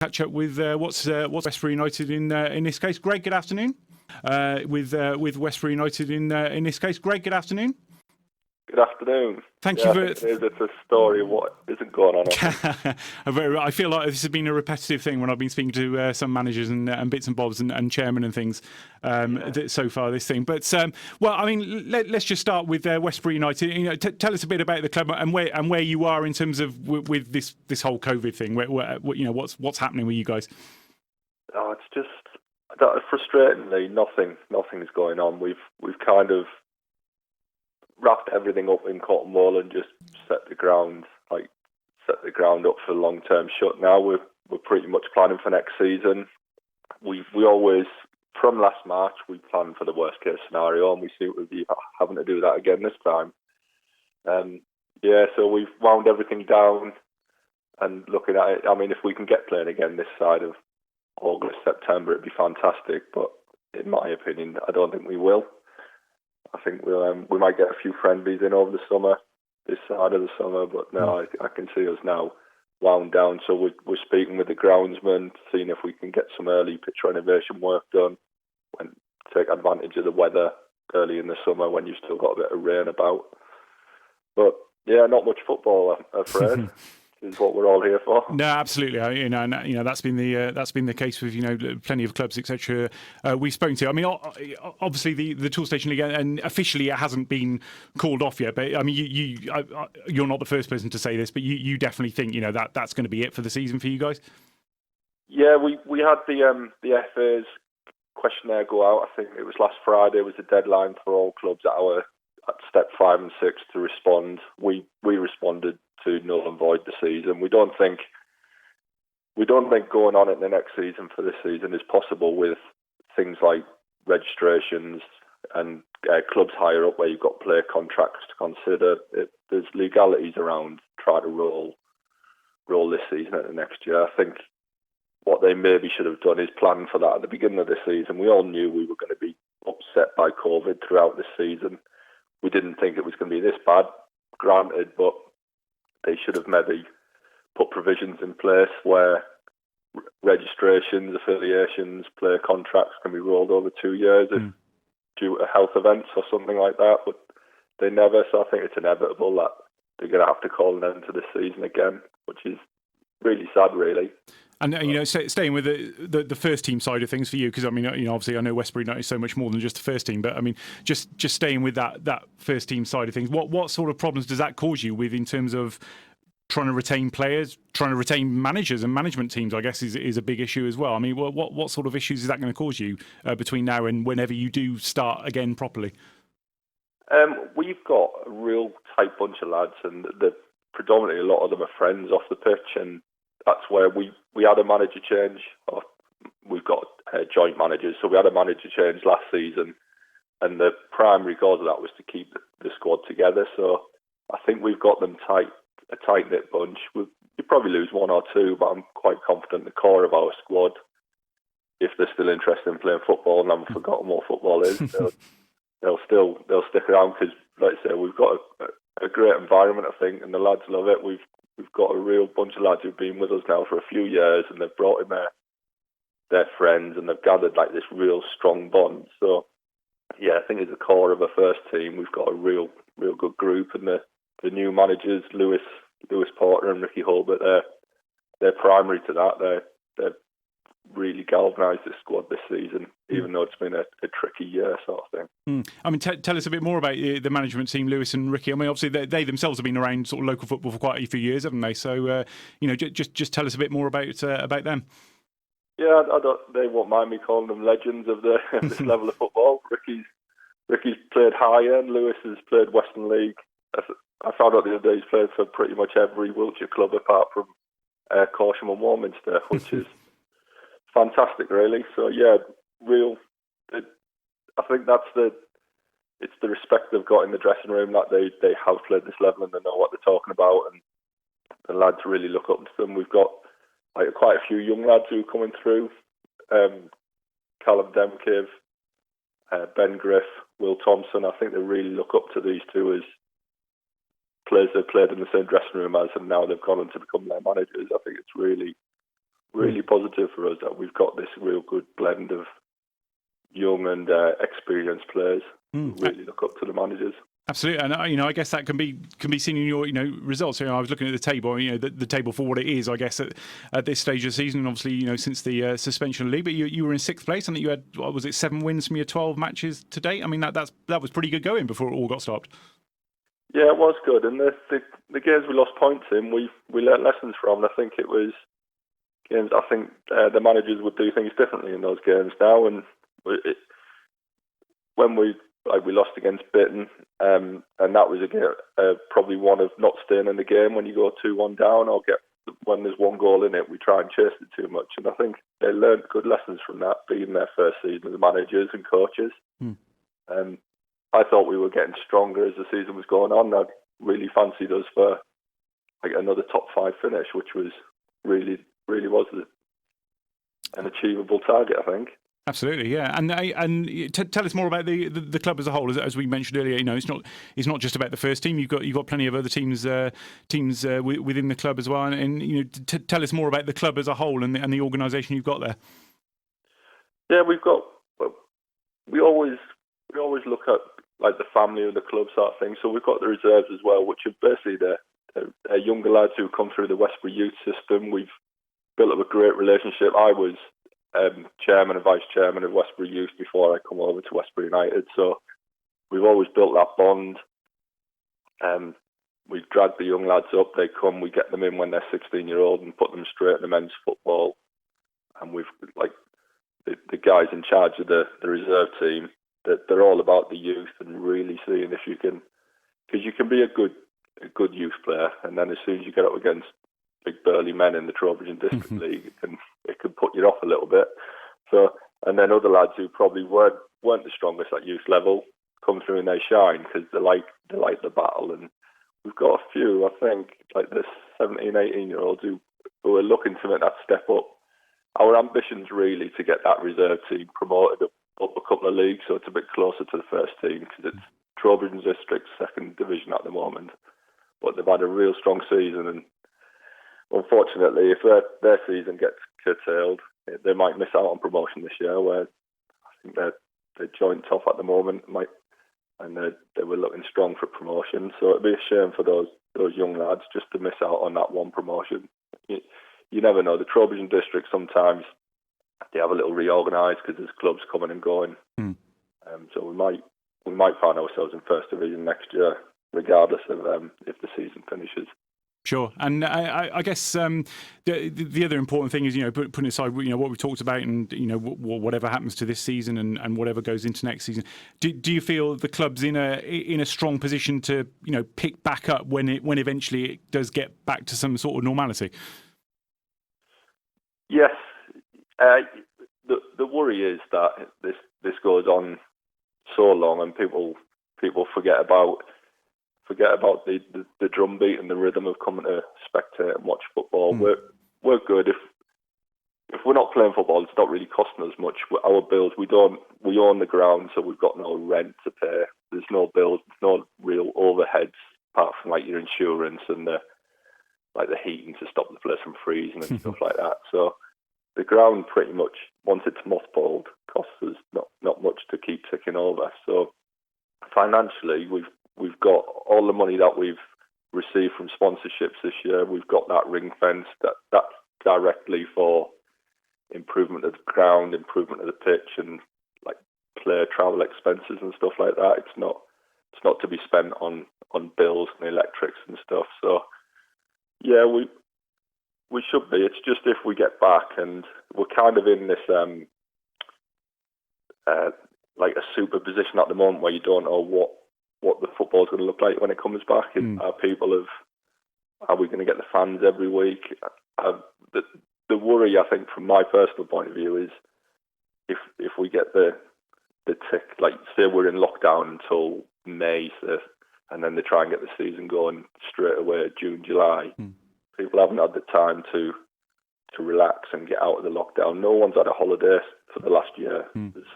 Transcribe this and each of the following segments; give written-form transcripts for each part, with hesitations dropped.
catch up with what's Westbury United in this case. Greg, good afternoon. With Westbury United in this case. Greg, good afternoon. Good afternoon. Thank you for. It's a story of what isn't going on. I feel like this has been a repetitive thing when I've been speaking to some managers and bits and bobs and chairmen and things so far this thing. But well, I mean, let's just start with Westbury United. You know, tell us a bit about the club and where you are in terms of with this whole COVID thing. Where you know what's happening with you guys. Oh, it's just frustratingly nothing's going on. We've kind of wrapped everything up in cotton wool and just set the ground up for long-term shut. Now we're pretty much planning for next season. We always, from last March, we planned for the worst-case scenario, and we seem to be having to do that again this time. So we've wound everything down and looking at it. I mean, if we can get playing again this side of August, September, it'd be fantastic. But in my opinion, I don't think we will. I think we might get a few friendlies in over the summer, this side of the summer, but no, I can see us now wound down. So we're speaking with the groundsman, seeing if we can get some early pitch renovation work done and take advantage of the weather early in the summer when you've still got a bit of rain about. But yeah, not much football, I'm afraid. Is what we're all here for. No, absolutely. That's been the case with plenty of clubs, etc. We've spoken to. I mean, obviously the Tool Station League, and officially it hasn't been called off yet. But I mean, you're not the first person to say this, but you definitely think that's going to be it for the season for you guys. Yeah, we had the FA's questionnaire go out. I think it was last Friday was the deadline for all clubs at step 5 and 6 to respond. We responded to null and void the season. We don't think going on in the next season for this season is possible with things like registrations and clubs higher up where you've got player contracts to consider. There's legalities around trying to roll this season at the next year. I think what they maybe should have done is plan for that at the beginning of the season. We all knew we were going to be upset by COVID throughout this season. We didn't think it was going to be this bad, granted, but they should have maybe put provisions in place where registrations, affiliations, player contracts can be rolled over 2 years due to health events or something like that. But they never, so I think it's inevitable that they're going to have to call an end to this season again, which is really sad, really. And staying with the first team side of things for you, because I mean, obviously I know Westbury United is so much more than just the first team, but I mean, just staying with that first team side of things, what sort of problems does that cause you with in terms of trying to retain players, trying to retain managers and management teams? I guess is a big issue as well. I mean, what sort of issues is that going to cause you between now and whenever you do start again properly? We've got a real tight bunch of lads, and predominantly a lot of them are friends off the pitch, and that's where we had a manager change. We've got joint managers, so we had a manager change last season, and the primary cause of that was to keep the squad together. So I think we've got them a tight-knit bunch. We probably lose one or two, but I'm quite confident the core of our squad, if they're still interested in playing football and haven't forgotten what football is, they'll stick around because, like I say, we've got a great environment, I think, and the lads love it. We've got a real bunch of lads who've been with us now for a few years, and they've brought in their friends, and they've gathered like this real strong bond. So, yeah, I think as a core of a first team, we've got a real good group, and the new managers, Lewis Porter and Ricky Holbert, they're primary to that. They've really galvanised the squad this season, even though it's been a tricky year sort of thing. I mean, tell us a bit more about the management team, Lewis and Ricky. I mean, obviously they themselves have been around sort of local football for quite a few years, haven't they? So, just tell us a bit more about them. Yeah, they won't mind me calling them legends of this level of football. Ricky's played high end. Lewis has played Western League. I found out the other day he's played for pretty much every Wiltshire club apart from Coulson and Warminster, which is fantastic, really. So yeah, I think it's the respect they've got in the dressing room that they have played this level and they know what they're talking about, and the lads really look up to them. We've got quite a few young lads who are coming through. Callum Demkiv, Ben Griff, Will Thompson. I think they really look up to these two as players they've played in the same dressing room as, and now they've gone on to become their managers. I think it's really, really positive for us that we've got this real good blend of young and experienced players who really look up to the managers. Absolutely, and I guess that can be seen in your results. I was looking at the table, the table for what it is. I guess at this stage of the season, and obviously since the suspension of the league, but you were in 6th place. I think you had, what was it, 7 wins from your 12 matches to date. I mean that was pretty good going before it all got stopped. Yeah, it was good, and the games we lost points in, we learnt lessons from. And I think it was games. I think the managers would do things differently in those games now, and when we lost against Bitton, and that was probably one of not staying in the game when you go 2-1 down or when there's 1 goal in it, we try and chase it too much. And I think they learned good lessons from that, being their first season as managers and coaches. I thought we were getting stronger as the season was going on. I really fancied us for another top 5 finish, which was really was an achievable target, I think. Absolutely, yeah, and tell us more about the club as a whole. As we mentioned earlier, it's not just about the first team. You've got plenty of other teams within the club as well. And tell us more about the club as a whole and the organisation you've got there. Yeah, we always look at the family of the club sort of thing. So we've got the reserves as well, which are basically the younger lads who come through the Westbury youth system. We've built up a great relationship. I was chairman and vice chairman of Westbury Youth before I come over to Westbury United, so we've always built that bond. We've dragged the young lads up. They come, we get them in when they're 16-year-old and put them straight in the men's football. And we've the guys in charge of the reserve team, that they're all about the youth and really seeing if you can, because you can be a good youth player, and then as soon as you get up against big burly men in the Trowbridge District League, it can put you off a little bit. So, and then other lads who probably weren't the strongest at youth level come through and they shine because they like the battle. And we've got a few, I think, the 17, 18-year-olds who are looking to make that step up. Our ambition's really to get that reserve team promoted up a couple of leagues, so it's a bit closer to the first team, because it's Trowbridge District's 2nd division at the moment. But they've had a real strong season, and unfortunately, if their season gets curtailed, they might miss out on promotion this year, where I think they're joint top at the moment, and they were looking strong for promotion. So it'd be a shame for those young lads just to miss out on that one promotion. You never know. The Trowbridge District, sometimes they have a little reorganised because there's clubs coming and going. So we might find ourselves in 1st division next year, regardless of if the season finishes. Sure, and I guess the other important thing is putting aside what we've talked about, and whatever happens to this season and whatever goes into next season. Do you feel the club's in a strong position to pick back up when eventually it does get back to some sort of normality? Yes, the worry is that this goes on so long and people forget about the drumbeat and the rhythm of coming to spectate and watch football. We're good if we're not playing football. It's not really costing us much. Our bills, we own the ground, so we've got no rent to pay. There's no bills, no real overheads apart from your insurance and the heating to stop the place from freezing and stuff like that. So the ground pretty much, once it's mothballed, costs us not much to keep ticking over. So financially, we've got all the money that we've received from sponsorships this year. We've got that ring fence that's directly for improvement of the ground, improvement of the pitch, and player travel expenses and stuff like that. It's not to be spent on bills and electrics and stuff. So yeah, we should be. It's just if we get back, and we're kind of in this a super position at the moment where you don't know what the football's going to look like when it comes back. And are we going to get the fans every week? The worry, I think, from my personal point of view, is if we get the tick, say we're in lockdown until May, and then they try and get the season going straight away, June, July. People haven't had the time to relax and get out of the lockdown. No one's had a holiday for the last year.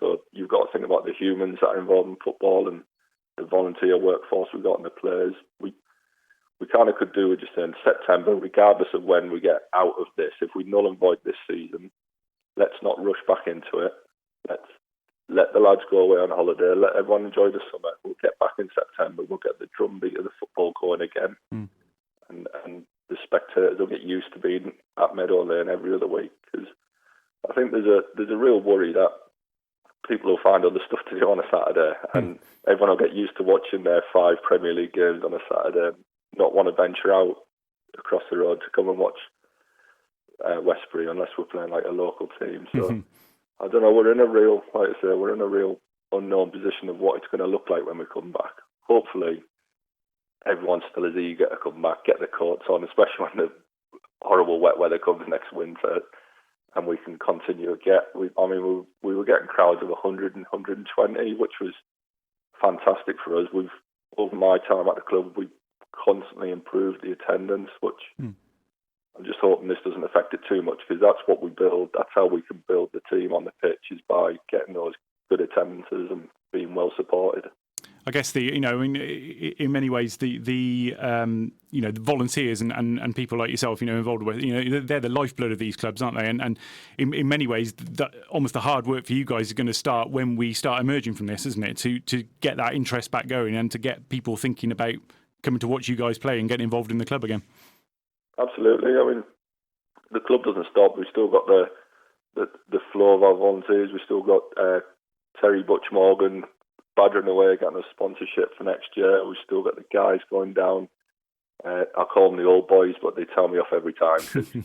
So you've got to think about the humans that are involved in football and the volunteer workforce we've got and the players. We we kind of could do with just in September, regardless of when we get out of this. If we null and void this season, let's not rush back into it. Let's let the lads go away on holiday. Let everyone enjoy the summer. We'll get back in September. We'll get the drumbeat of the football going again, and the spectators will get used to being at Meadow Lane every other week. Because I think there's a real worry that people will find other stuff to do on a Saturday, and everyone will get used to watching their 5 Premier League games on a Saturday, not want to venture out across the road to come and watch Westbury unless we're playing like a local team. So I don't know. We're in a real, like I say, we're in a real unknown position of what it's going to look like when we come back. Hopefully, everyone's still as eager to come back, get the coats on, especially when the horrible wet weather comes next winter, and we can continue to get. We were getting crowds of 100 and 120, which was fantastic for us. Over my time at the club, we've constantly improved the attendance, which I'm just hoping this doesn't affect it too much, because that's what we build. That's how we can build the team on the pitch, is by getting those good attendances and being well supported. I guess in many ways the volunteers and people like yourself, involved with, they're the lifeblood of these clubs, aren't they? And in many ways, almost the hard work for you guys is going to start when we start emerging from this, isn't it? To get that interest back going and to get people thinking about coming to watch you guys play and getting involved in the club again. Absolutely. I mean, the club doesn't stop. We've still got the flow of our volunteers. We've still got Terry Butch Morgan badgering away, getting a sponsorship for next year. We've still got the guys going down. I call them the old boys, but they tell me off every time.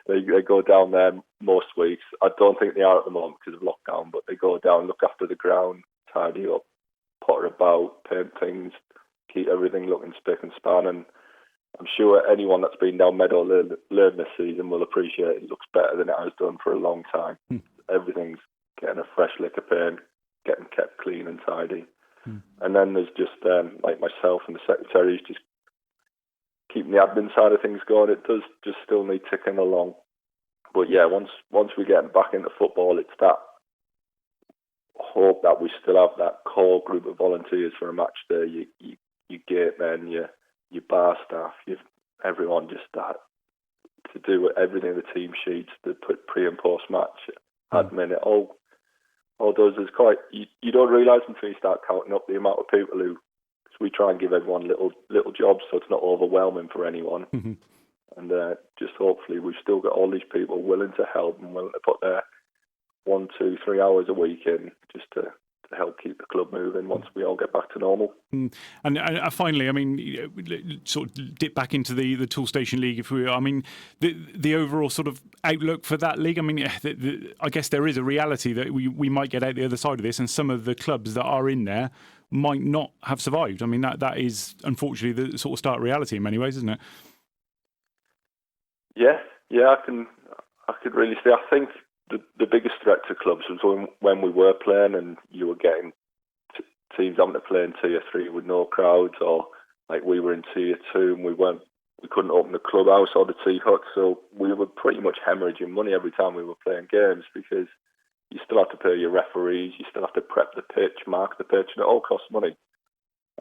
They go down there most weeks. I don't think they are at the moment because of lockdown, but they go down, look after the ground, tidy up, potter about, paint things, keep everything looking spick and span. And I'm sure anyone that's been down Meadow Lane this season will appreciate it. It looks better than it has done for a long time. Everything's getting a fresh lick of paint, getting kept clean and tidy. And then there's just like myself and the secretaries just keeping the admin side of things going. It does just still need ticking along. But yeah, once we get back into football, it's that hope that we still have that core group of volunteers for a match day. You gate men, your bar staff, everyone just that to do everything, the team sheets, the pre and post match admin, it all does is quite. You don't realise until you start counting up the amount of people who. Cause we try and give everyone little jobs, so it's not overwhelming for anyone. And just hopefully we've still got all these people willing to help and willing to put their 1, 2, 3 hours a week in just to help keep the club moving once we all get back to normal. And finally, I mean, sort of dip back into the Toolstation League, if we. I mean, the overall sort of outlook for that league. I mean, I guess there is a reality that we might get out the other side of this, and some of the clubs that are in there might not have survived. I mean, that is unfortunately the sort of start reality in many ways, isn't it? Yeah, I could really say. I think the biggest threat to clubs was when we were playing and you were getting teams having to play in Tier 3 with no crowds, or like we were in Tier 2 and we couldn't open the clubhouse or the tea hut, so we were pretty much hemorrhaging money every time we were playing games, because you still have to pay your referees, you still have to prep the pitch, mark the pitch, and it all costs money.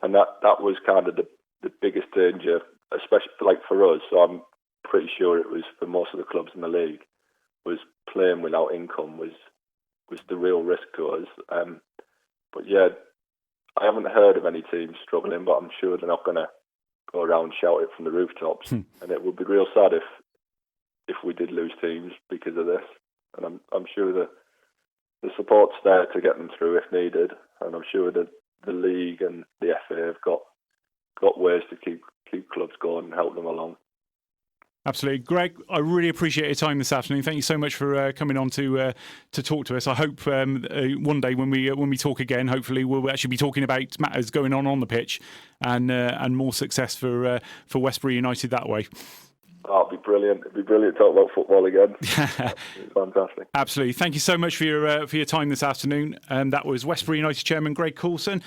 And that was kind of the biggest danger, especially like for us. So I'm pretty sure it was for most of the clubs in the league, was playing without income was the real risk to us. But yeah, I haven't heard of any teams struggling, but I'm sure they're not going to go around shout it from the rooftops. And it would be real sad if we did lose teams because of this. And I'm sure the support's there to get them through if needed. And I'm sure that the league and the FA have got ways to keep clubs going and help them along. Absolutely. Greg, I really appreciate your time this afternoon. Thank you so much for coming on to talk to us. I hope one day when we talk again, hopefully we'll actually be talking about matters going on the pitch and more success for Westbury United that way. Oh, it'd be brilliant. It'd be brilliant to talk about football again. Fantastic. Absolutely. Thank you so much for your time this afternoon. That was Westbury United chairman Greg Coulson.